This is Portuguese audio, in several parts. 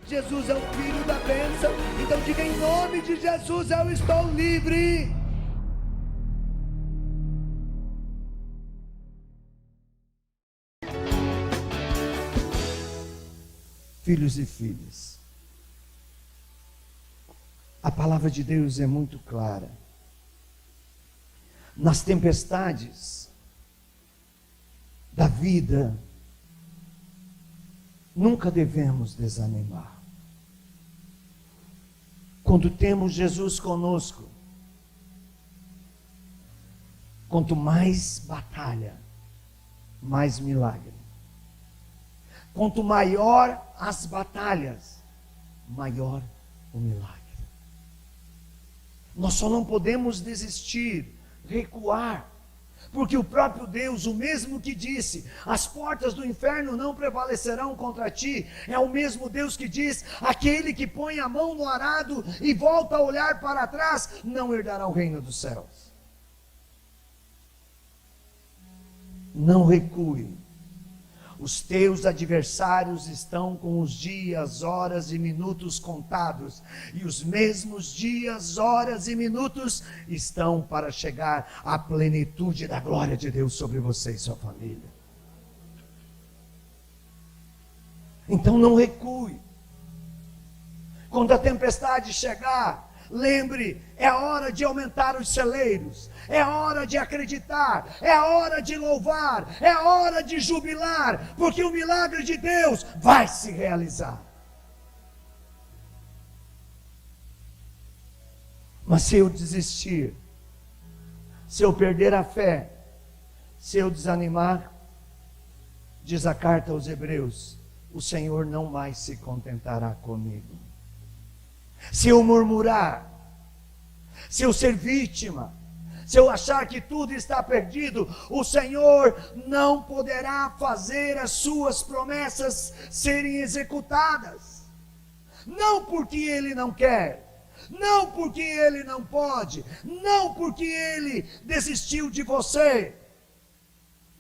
Jesus é o Filho da bênção. Então diga: em nome de Jesus eu estou livre. Filhos e filhas, a palavra de Deus é muito clara. Nas tempestades da vida, nunca devemos desanimar. Quando temos Jesus conosco, quanto mais batalha, mais milagre. Quanto maior as batalhas, maior o milagre. Nós só não podemos desistir, recuar, porque o próprio Deus, o mesmo que disse: as portas do inferno não prevalecerão contra ti, é o mesmo Deus que diz: aquele que põe a mão no arado e volta a olhar para trás, não herdará o reino dos céus. Não recue. Os teus adversários estão com os dias, horas e minutos contados, e os mesmos dias, horas e minutos estão para chegar à plenitude da glória de Deus sobre você e sua família. Então não recue. Quando a tempestade chegar, lembre, é hora de aumentar os celeiros, é hora de acreditar, é hora de louvar, é hora de jubilar, porque o milagre de Deus vai se realizar. Mas se eu desistir, se eu perder a fé, se eu desanimar, diz a carta aos Hebreus, o Senhor não mais se contentará comigo. Se eu murmurar, se eu ser vítima, se eu achar que tudo está perdido, o Senhor não poderá fazer as suas promessas serem executadas. Não porque Ele não quer, não porque Ele não pode, não porque Ele desistiu de você,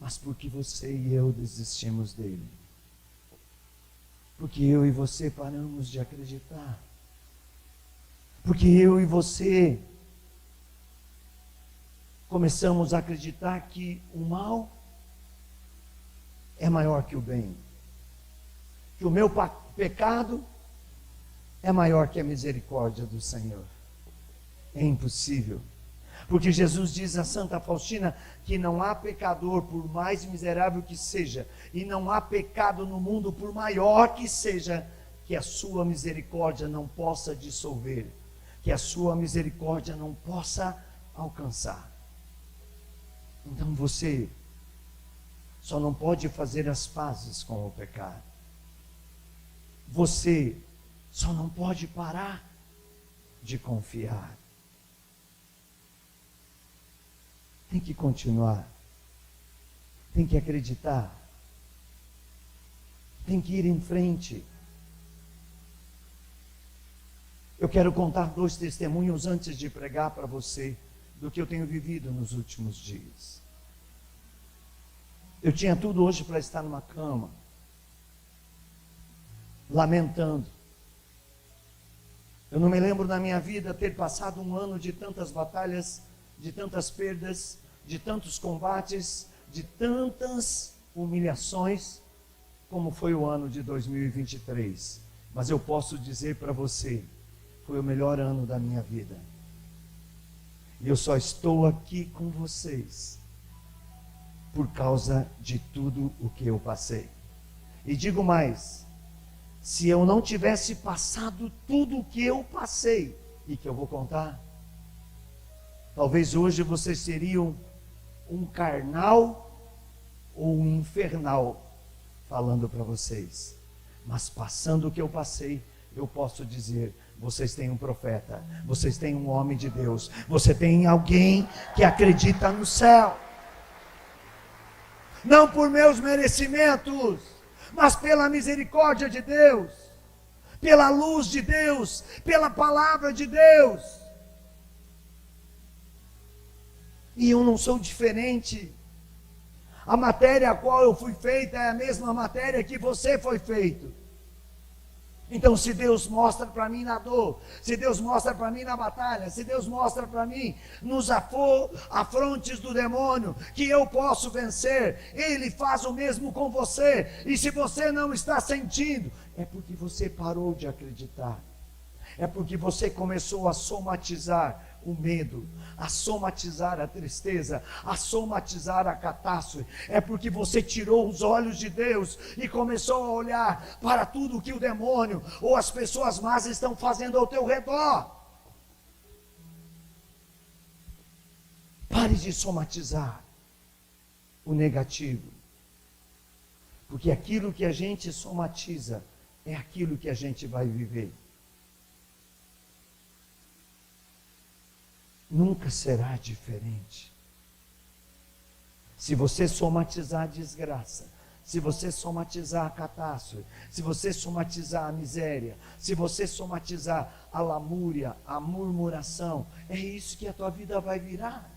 mas porque você e eu desistimos dele. Porque eu e você paramos de acreditar. Porque eu e você começamos a acreditar que o mal é maior que o bem. Que o meu pecado é maior que a misericórdia do Senhor. É impossível. Porque Jesus diz a Santa Faustina que não há pecador, por mais miserável que seja, e não há pecado no mundo, por maior que seja, que a sua misericórdia não possa dissolver, que a sua misericórdia não possa alcançar. Então você só não pode fazer as pazes com o pecado. Você só não pode parar de confiar. Tem que continuar. Tem que acreditar. Tem que ir em frente. Eu quero contar 2 testemunhos antes de pregar para você do que eu tenho vivido nos últimos dias. Eu tinha tudo hoje para estar numa cama, lamentando. Eu não me lembro na minha vida ter passado um ano de tantas batalhas, de tantas perdas, de tantos combates, de tantas humilhações, como foi o ano de 2023. Mas eu posso dizer para você, foi o melhor ano da minha vida. E eu só estou aqui com vocês por causa de tudo o que eu passei. E digo mais, se eu não tivesse passado tudo o que eu passei, e que eu vou contar, talvez hoje vocês seriam um carnal ou um infernal falando para vocês. Mas passando o que eu passei, eu posso dizer, vocês têm um profeta, vocês têm um homem de Deus, você tem alguém que acredita no céu. Não por meus merecimentos, mas pela misericórdia de Deus, pela luz de Deus, pela palavra de Deus. E eu não sou diferente. A matéria a qual eu fui feita é a mesma matéria que você foi feito. Então, se Deus mostra para mim na dor, se Deus mostra para mim na batalha, se Deus mostra para mim nos afrontes do demônio, que eu posso vencer, Ele faz o mesmo com você. E se você não está sentindo, é porque você parou de acreditar. É porque você começou a somatizar o medo, a somatizar a tristeza, a somatizar a catástrofe. É porque você tirou os olhos de Deus e começou a olhar para tudo que o demônio ou as pessoas más estão fazendo ao teu redor. Pare de somatizar o negativo, porque aquilo que a gente somatiza é aquilo que a gente vai viver. Nunca será diferente. Se você somatizar a desgraça, se você somatizar a catástrofe, se você somatizar a miséria, se você somatizar a lamúria, a murmuração, é isso que a tua vida vai virar.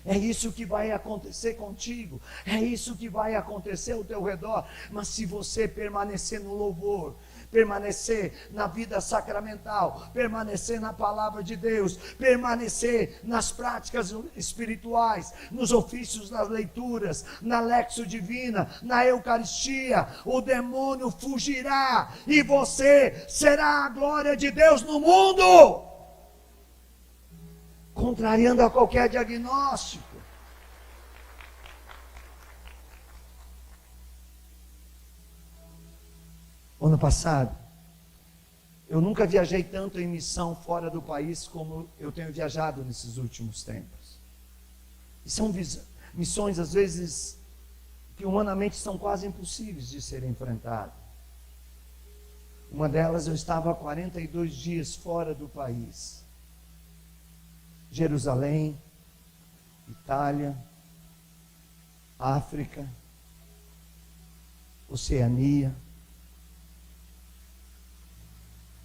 É isso que vai acontecer contigo, é isso que vai acontecer ao teu redor. Mas se você permanecer no louvor, permanecer na vida sacramental, permanecer na palavra de Deus, permanecer nas práticas espirituais, nos ofícios das leituras, na Lexio Divina, na Eucaristia, o demônio fugirá e você será a glória de Deus no mundo, contrariando a qualquer diagnóstico. Ano passado, eu nunca viajei tanto em missão fora do país como eu tenho viajado nesses últimos tempos. E são missões, às vezes, que humanamente são quase impossíveis de serem enfrentadas. Uma delas, eu estava há 42 dias fora do país. Jerusalém, Itália, África, Oceania.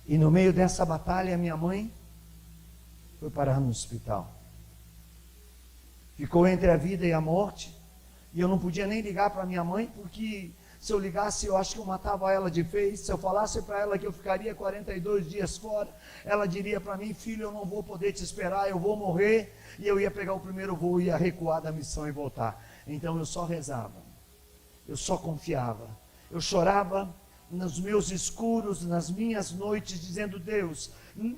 E no meio dessa batalha, minha mãe foi parar no hospital. Ficou entre a vida e a morte. E eu não podia nem ligar para minha mãe, porque se eu ligasse, eu acho que eu matava ela de vez. Se eu falasse para ela que eu ficaria 42 dias fora, ela diria para mim: filho, eu não vou poder te esperar, eu vou morrer. E eu ia pegar o primeiro voo, ia recuar da missão e voltar. Então eu só rezava, eu só confiava, eu chorava nos meus escuros, nas minhas noites, dizendo: Deus,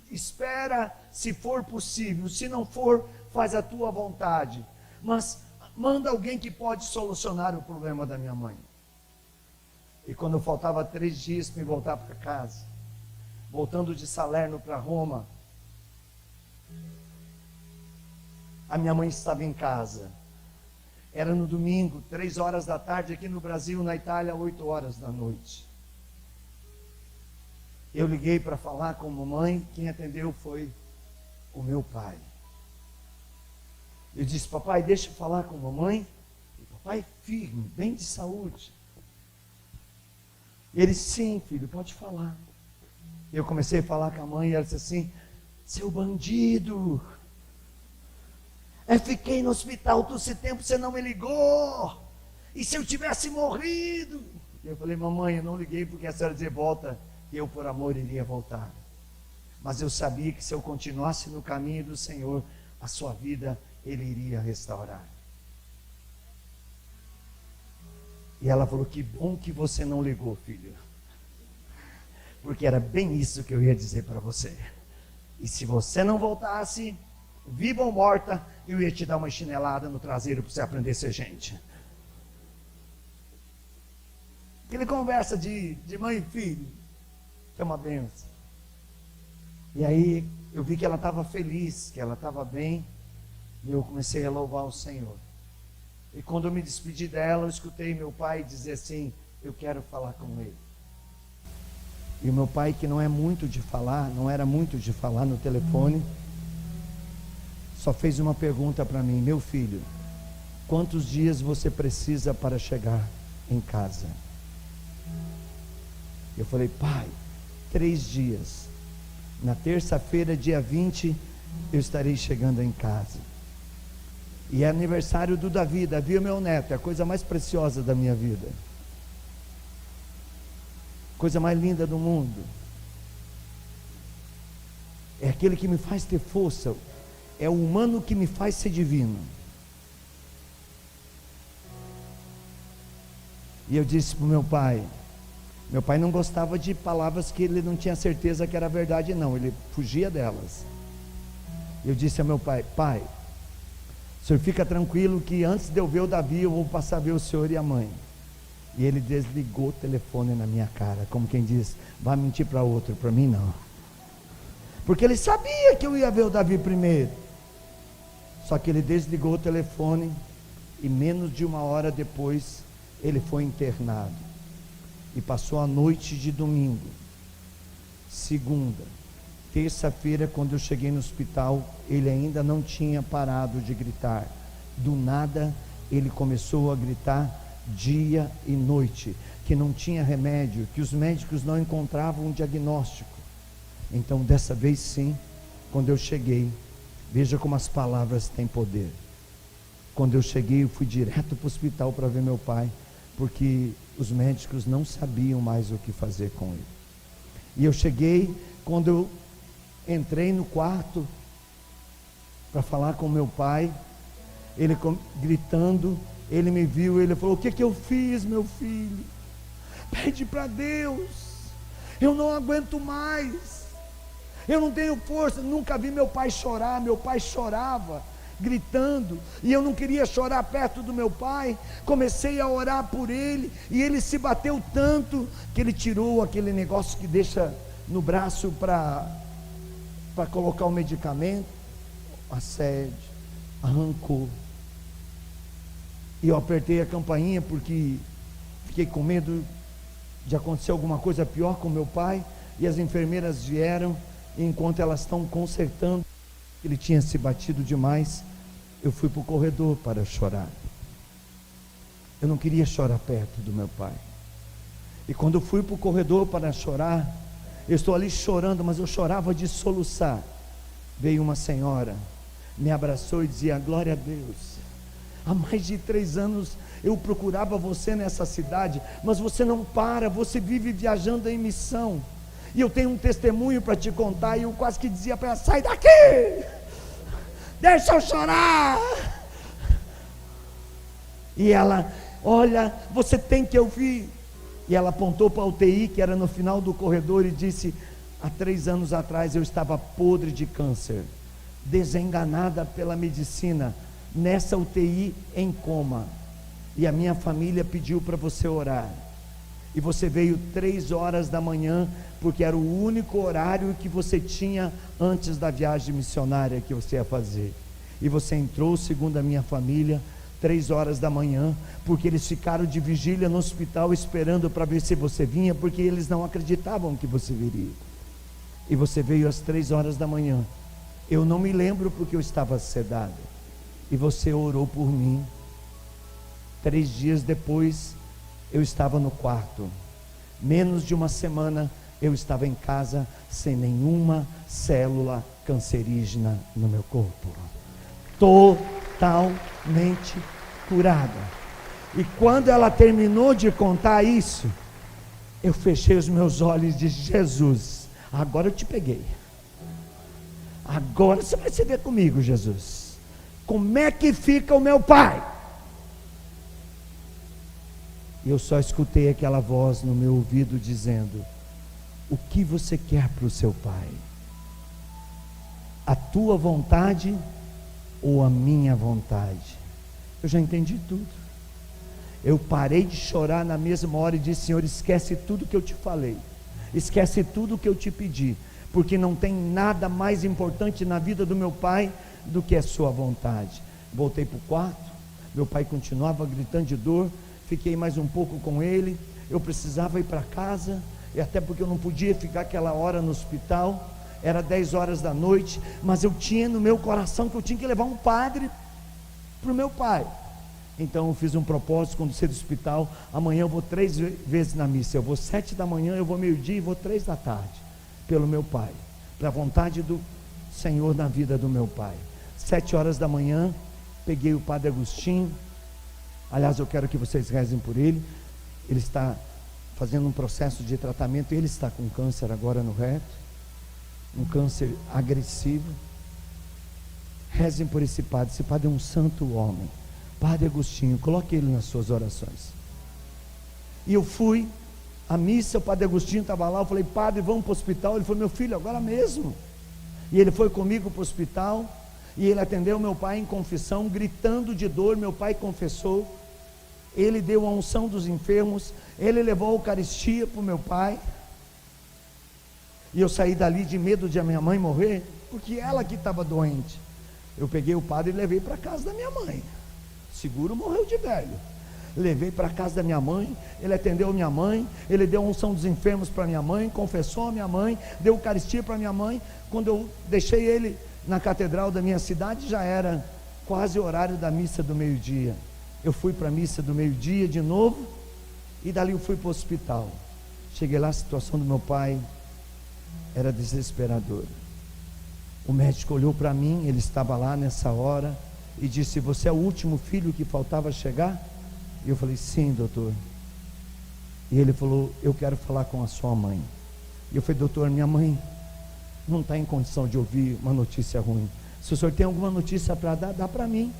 espera se for possível, se não for, faz a tua vontade, mas manda alguém que pode solucionar o problema da minha mãe. E quando faltava 3 dias para me voltar para casa, voltando de Salerno para Roma, a minha mãe estava em casa. Era no domingo, 3 horas da tarde, aqui no Brasil, na Itália, 8 horas da noite. Eu liguei para falar com a mamãe, quem atendeu foi o meu pai. Eu disse: papai, deixa eu falar com a mamãe. E papai firme, bem de saúde. Ele: sim, filho, pode falar. Eu comecei a falar com a mãe e ela disse assim: seu bandido, eu fiquei no hospital todo esse tempo, você não me ligou. E se eu tivesse morrido? Eu falei: mamãe, eu não liguei porque a senhora dizia volta, que eu por amor iria voltar. Mas eu sabia que se eu continuasse no caminho do Senhor, a sua vida Ele iria restaurar. E ela falou: que bom que você não ligou, filho, porque era bem isso que eu ia dizer para você. E se você não voltasse, viva ou morta, eu ia te dar uma chinelada no traseiro para você aprender a ser gente. Aquela conversa de mãe e filho, que é uma benção. E aí eu vi que ela estava feliz, que ela estava bem, e eu comecei a louvar o Senhor. E quando eu me despedi dela, eu escutei meu pai dizer assim: eu quero falar com ele. E o meu pai, que não era muito de falar no telefone, só fez uma pergunta para mim: meu filho, quantos dias você precisa para chegar em casa? Eu falei: pai, 3 dias. Na terça-feira, dia 20, eu estarei chegando em casa. E é aniversário do Davi. Davi é meu neto, é a coisa mais preciosa da minha vida. Coisa mais linda do mundo. É aquele que me faz ter força. É o humano que me faz ser divino. E eu disse para o meu pai não gostava de palavras que ele não tinha certeza que era verdade não, ele fugia delas. Eu disse ao meu pai, o senhor fica tranquilo que antes de eu ver o Davi, eu vou passar a ver o senhor e a mãe. E ele desligou o telefone na minha cara, como quem diz, vai mentir para outro, para mim não. Porque ele sabia que eu ia ver o Davi primeiro. Só que ele desligou o telefone e menos de 1 hora depois ele foi internado. E passou a noite de domingo, segunda, terça-feira, quando eu cheguei no hospital, ele ainda não tinha parado de gritar. Do nada, ele começou a gritar dia e noite, que não tinha remédio, que os médicos não encontravam um diagnóstico. Então, dessa vez sim, quando eu cheguei, veja como as palavras têm poder. Quando eu cheguei, eu fui direto para o hospital para ver meu pai, porque os médicos não sabiam mais o que fazer com ele. E eu cheguei, quando eu entrei no quarto para falar com meu pai, ele gritando, ele me viu, ele falou, o que eu fiz, meu filho? Pede para Deus, eu não aguento mais, eu não tenho força. Nunca vi meu pai chorar, meu pai chorava, gritando, e eu não queria chorar perto do meu pai. Comecei a orar por ele, e ele se bateu tanto, que ele tirou aquele negócio que deixa no braço para colocar o medicamento, a sede, arrancou, e eu apertei a campainha, porque fiquei com medo de acontecer alguma coisa pior com meu pai, e as enfermeiras vieram, e enquanto elas estão consertando, ele tinha se batido demais, eu fui para o corredor para chorar. Eu não queria chorar perto do meu pai. E quando eu fui para o corredor para chorar, eu estou ali chorando, mas eu chorava de soluçar. Veio uma senhora, me abraçou e dizia, glória a Deus, há mais de 3 anos eu procurava você nessa cidade, mas você não para, você vive viajando em missão, e eu tenho um testemunho para te contar. E eu quase que dizia para ela, sai daqui, deixa eu chorar. E ela, olha, você tem que ouvir. E ela apontou para a UTI, que era no final do corredor, e disse, há 3 anos atrás eu estava podre de câncer, desenganada pela medicina, nessa UTI em coma, e a minha família pediu para você orar, e você veio 3 horas da manhã, porque era o único horário que você tinha antes da viagem missionária que você ia fazer, e você entrou, segundo a minha família, 3 horas da manhã, porque eles ficaram de vigília no hospital esperando para ver se você vinha, porque eles não acreditavam que você viria, e você veio às 3 horas da manhã. Eu não me lembro porque eu estava sedado, e você orou por mim. 3 dias depois eu estava no quarto, menos de uma semana eu estava em casa, sem nenhuma célula cancerígena no meu corpo, totalmente curada. E quando ela terminou de contar isso, eu fechei os meus olhos e disse, Jesus, agora eu te peguei, agora você vai se ver comigo, Jesus, como é que fica o meu pai? E eu só escutei aquela voz no meu ouvido dizendo, o que você quer para o seu pai? A tua vontade ou a minha vontade? Eu já entendi tudo. Eu parei de chorar na mesma hora e disse, Senhor, esquece tudo que eu te falei, esquece tudo que eu te pedi, porque não tem nada mais importante na vida do meu pai do que a sua vontade. Voltei para o quarto, meu pai continuava gritando de dor, fiquei mais um pouco com ele, eu precisava ir para casa, e até porque eu não podia ficar aquela hora no hospital, era 10 horas da noite, mas eu tinha no meu coração que eu tinha que levar um padre para o meu pai. Então eu fiz um propósito quando saí do hospital, amanhã eu vou 3 vezes na missa, eu vou 7 da manhã, eu vou meio-dia e vou 3 da tarde, pelo meu pai, para a vontade do Senhor na vida do meu pai. 7 horas da manhã, peguei o padre Agostinho, aliás eu quero que vocês rezem por ele, ele está fazendo um processo de tratamento. Ele está com câncer agora no reto, um câncer agressivo. Rezem por esse padre. Esse padre é um santo homem, Padre Agostinho. Coloque ele nas suas orações. E eu fui à missa, o Padre Agostinho estava lá. Eu falei: padre, vamos para o hospital. Ele falou: meu filho, agora mesmo. E ele foi comigo para o hospital, e ele atendeu meu pai em confissão, gritando de dor. Meu pai confessou, ele deu a unção dos enfermos, ele levou a Eucaristia para o meu pai. E eu saí dali de medo de a minha mãe morrer, porque ela que estava doente. Eu peguei o padre e levei para a casa da minha mãe. Seguro morreu de velho. Levei para a casa da minha mãe, ele atendeu minha mãe, ele deu a unção dos enfermos para minha mãe, confessou a minha mãe, deu Eucaristia para minha mãe. Quando eu deixei ele na catedral da minha cidade, já era quase o horário da missa do meio-dia. Eu fui para a missa do meio-dia de novo, e dali eu fui para o hospital. Cheguei lá, a situação do meu pai era desesperadora. O médico olhou para mim, ele estava lá nessa hora, e disse: você é o último filho que faltava chegar? E eu falei: sim, doutor. E ele falou: eu quero falar com a sua mãe. E eu falei: doutor, minha mãe não está em condição de ouvir uma notícia ruim. Se o senhor tem alguma notícia para dar, dá para mim.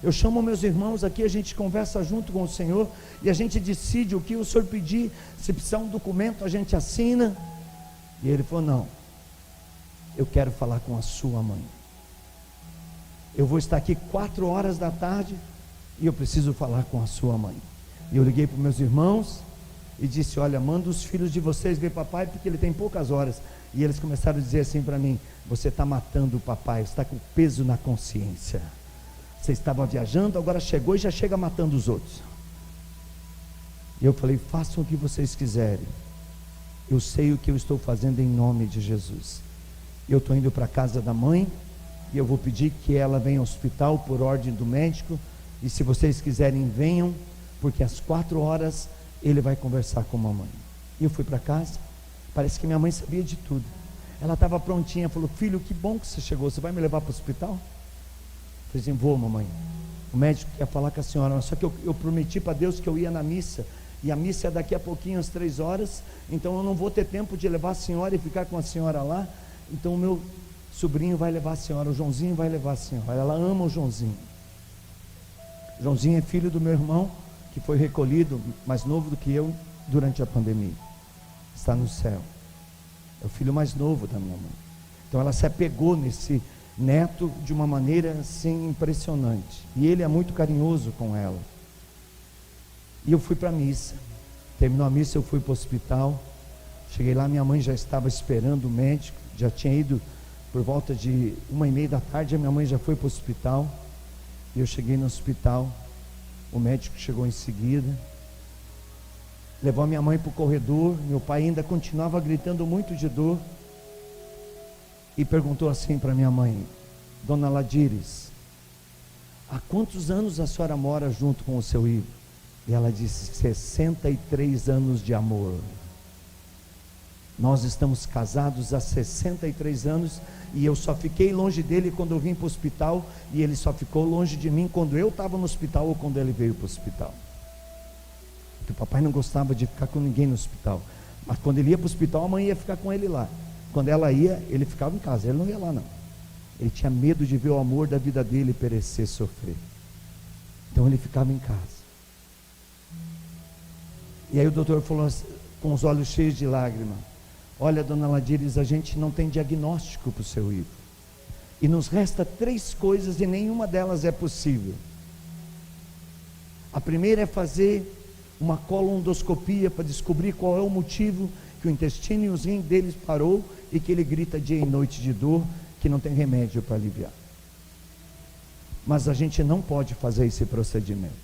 Eu chamo meus irmãos aqui, a gente conversa junto com o senhor, e a gente decide o que o senhor pedir. Se precisar um documento, a gente assina. E ele falou: não, eu quero falar com a sua mãe. Eu vou estar aqui 4 horas da tarde, e eu preciso falar com a sua mãe. E eu liguei para os meus irmãos e disse: olha, manda os filhos de vocês ver papai, porque ele tem poucas horas. E eles começaram a dizer assim para mim: você está matando o papai, você está com peso na consciência. Você estava viajando, agora chegou e já chega matando os outros. E eu falei: façam o que vocês quiserem, eu sei o que eu estou fazendo em nome de Jesus. Eu estou indo para a casa da mãe, e eu vou pedir que ela venha ao hospital por ordem do médico. E se vocês quiserem, venham, porque às 4 horas ele vai conversar com a mamãe. E eu fui para casa. Parece que minha mãe sabia de tudo. Ela estava prontinha, falou: filho, que bom que você chegou, você vai me levar para o hospital? Eu falei assim: vou, mamãe. O médico quer falar com a senhora, só que eu prometi para Deus que eu ia na missa, e a missa é daqui a pouquinho, às 3 horas, então eu não vou ter tempo de levar a senhora e ficar com a senhora lá. Então o meu sobrinho vai levar a senhora, o Joãozinho vai levar a senhora. Ela ama o Joãozinho. O Joãozinho é filho do meu irmão, que foi recolhido, mais novo do que eu, durante a pandemia. Está no céu. É o filho mais novo da minha mãe. Então ela se apegou nesse neto de uma maneira assim impressionante. E ele é muito carinhoso com ela. E eu fui para a missa. Terminou a missa, eu fui para o hospital. Cheguei lá, minha mãe já estava esperando o médico. Já tinha ido por volta de 1h30 da tarde. A minha mãe já foi para o hospital. E eu cheguei no hospital. O médico chegou em seguida. Levou a minha mãe para o corredor. Meu pai ainda continuava gritando muito de dor. E perguntou assim para minha mãe: dona Ladires, há quantos anos a senhora mora junto com o seu Ivo? E ela disse: 63 anos de amor. Nós estamos casados há 63 anos, e eu só fiquei longe dele quando eu vim para o hospital, e ele só ficou longe de mim quando eu estava no hospital ou quando ele veio para o hospital. Porque o papai não gostava de ficar com ninguém no hospital, mas quando ele ia para o hospital, a mãe ia ficar com ele lá. Quando ela ia, ele ficava em casa, ele não ia lá não. Ele tinha medo de ver o amor da vida dele perecer, sofrer. Então ele ficava em casa. E aí o doutor falou assim, com os olhos cheios de lágrima: olha, dona Ladires, a gente não tem diagnóstico para o seu Ivo, e nos resta 3 coisas e nenhuma delas é possível. A primeira é fazer uma colondoscopia para descobrir qual é o motivo que o intestino e os rins deles parou e que ele grita dia e noite de dor, que não tem remédio para aliviar. Mas a gente não pode fazer esse procedimento,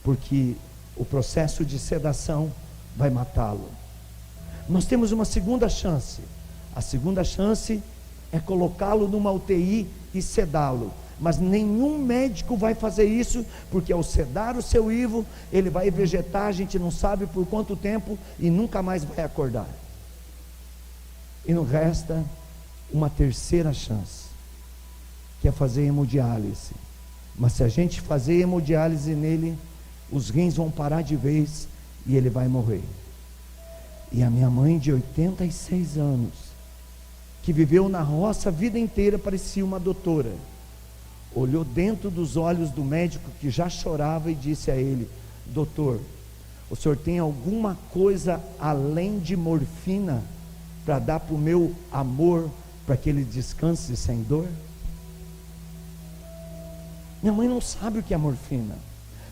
porque o processo de sedação vai matá-lo. Nós temos uma segunda chance. A segunda chance é colocá-lo numa UTI e sedá-lo. Mas nenhum médico vai fazer isso, porque ao sedar o seu Ivo, ele vai vegetar, a gente não sabe por quanto tempo, e nunca mais vai acordar. E não resta uma terceira chance, que é fazer hemodiálise. Mas se a gente fazer hemodiálise nele, os rins vão parar de vez e ele vai morrer. E a minha mãe, de 86 anos, que viveu na roça a vida inteira, parecia uma doutora, olhou dentro dos olhos do médico, que já chorava, e disse a ele: doutor, o senhor tem alguma coisa além de morfina para dar para o meu amor, para que ele descanse sem dor? Minha mãe não sabe o que é morfina.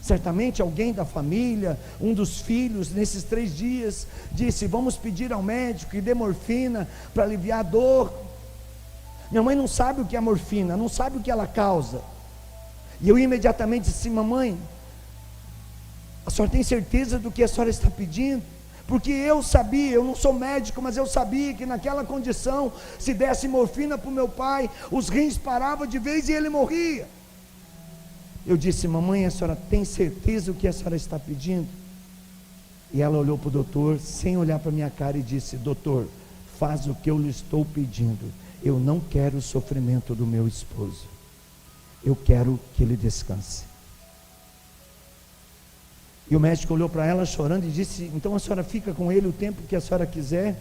Certamente alguém da família, um dos filhos, nesses 3 dias, disse: vamos pedir ao médico que dê morfina para aliviar a dor. Minha mãe não sabe o que é morfina, não sabe o que ela causa. E eu imediatamente disse: mamãe, a senhora tem certeza do que a senhora está pedindo? Porque eu sabia, eu não sou médico, mas eu sabia que naquela condição, se desse morfina para o meu pai, os rins paravam de vez e ele morria. Eu disse: mamãe, a senhora tem certeza do que a senhora está pedindo? E ela olhou para o doutor, sem olhar para a minha cara, e disse: doutor, faz o que eu lhe estou pedindo. Eu não quero o sofrimento do meu esposo, eu quero que ele descanse. E o médico olhou para ela chorando e disse: então a senhora fica com ele o tempo que a senhora quiser.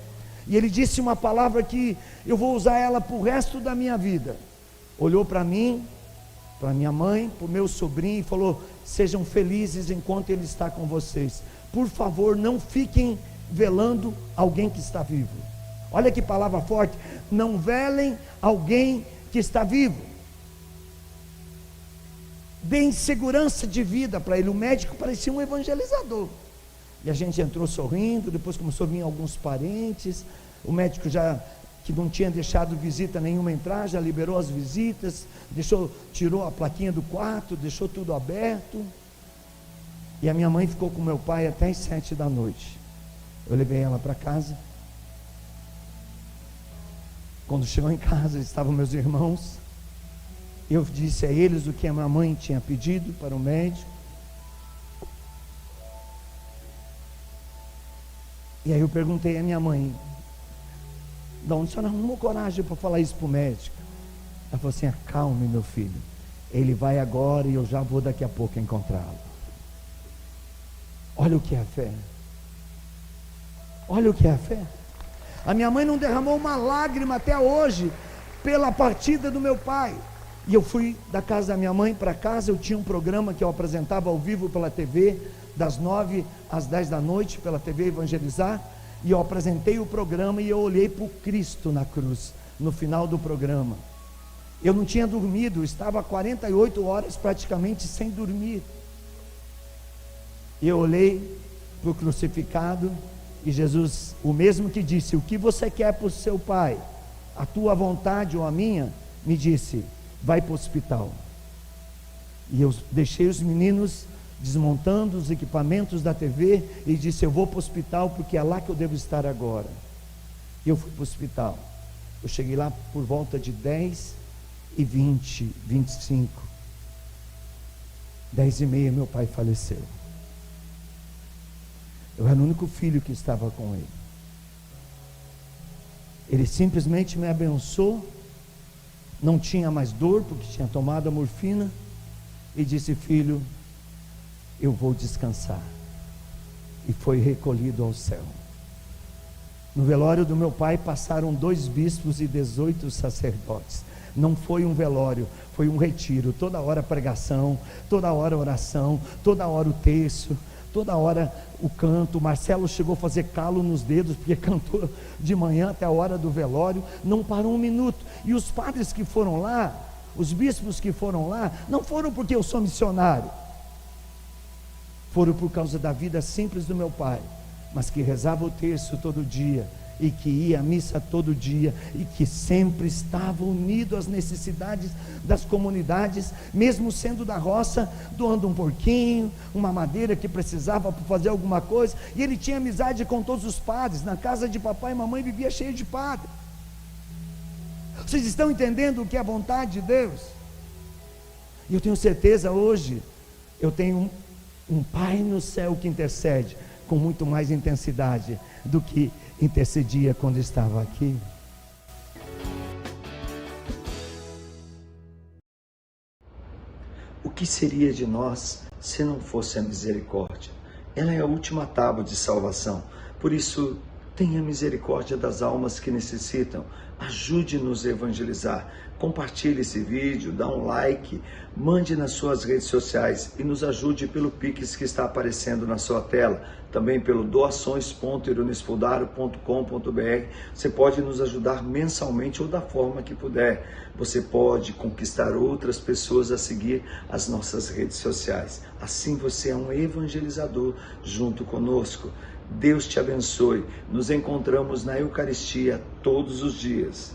E ele disse uma palavra que eu vou usar ela para o resto da minha vida. Olhou para mim, para minha mãe, para o meu sobrinho, e falou: sejam felizes enquanto ele está com vocês. Por favor, não fiquem velando alguém que está vivo. Olha que palavra forte: não velem alguém que está vivo. Deem segurança de vida para ele. O médico parecia um evangelizador. E a gente entrou sorrindo. Depois começou a vir alguns parentes. O médico, já que não tinha deixado visita nenhuma entrar, já liberou as visitas, tirou a plaquinha do quarto, deixou tudo aberto. E a minha mãe ficou com meu pai até as 7 da noite. Eu levei ela para casa. Quando chegou em casa, estavam meus irmãos. Eu disse a eles o que a minha mãe tinha pedido para o médico. E aí eu perguntei à minha mãe: de onde a senhora arrumou coragem para falar isso para o médico? Ela falou assim: acalme, meu filho, ele vai agora e eu já vou daqui a pouco encontrá-lo. Olha o que é a fé. Olha o que é a fé. A minha mãe não derramou uma lágrima até hoje pela partida do meu pai. E eu fui da casa da minha mãe para casa. Eu tinha um programa que eu apresentava ao vivo pela TV, das 9 às 10 da noite, pela TV Evangelizar. E eu apresentei o programa e eu olhei para o Cristo na cruz, no final do programa. Eu não tinha dormido, estava 48 horas praticamente sem dormir. E eu olhei para o crucificado, e Jesus, o mesmo que disse: o que você quer para o seu pai, a tua vontade ou a minha, me disse: vai para o hospital. E eu deixei os meninos desmontando os equipamentos da TV e disse: eu vou para o hospital porque é lá que eu devo estar agora. E eu fui para o hospital. Eu cheguei lá por volta de 10h20, 25. 10h30 meu pai faleceu. Eu era o único filho que estava com ele. Ele simplesmente me abençoou. Não tinha mais dor porque tinha tomado a morfina. E disse: filho, eu vou descansar. E foi recolhido ao céu. No velório do meu pai passaram 2 bispos e 18 sacerdotes. Não foi um velório, foi um retiro. Toda hora pregação, toda hora oração, toda hora o terço, toda hora o canto. O Marcelo chegou a fazer calo nos dedos, porque cantou de manhã até a hora do velório, não parou um minuto. E os padres que foram lá, os bispos que foram lá, não foram porque eu sou missionário, foram por causa da vida simples do meu pai, mas que rezava o terço todo dia, e que ia à missa todo dia, e que sempre estava unido às necessidades das comunidades, mesmo sendo da roça, doando um porquinho, uma madeira que precisava para fazer alguma coisa. E ele tinha amizade com todos os padres. Na casa de papai e mamãe vivia cheio de padres. Vocês estão entendendo o que é a vontade de Deus? E eu tenho certeza hoje, eu tenho um Pai no céu que intercede com muito mais intensidade do que intercedia quando estava aqui. O que seria de nós se não fosse a misericórdia? Ela é a última tábua de salvação. Por isso, Tenha misericórdia das almas que necessitam. Ajude-nos a evangelizar. Compartilhe esse vídeo, dá um like, mande nas suas redes sociais e nos ajude pelo Pix que está aparecendo na sua tela. Também pelo doações.ironesfodaro.com.br. Você pode nos ajudar mensalmente ou da forma que puder. Você pode conquistar outras pessoas a seguir as nossas redes sociais. Assim você é um evangelizador junto conosco. Deus te abençoe. Nos encontramos na Eucaristia todos os dias.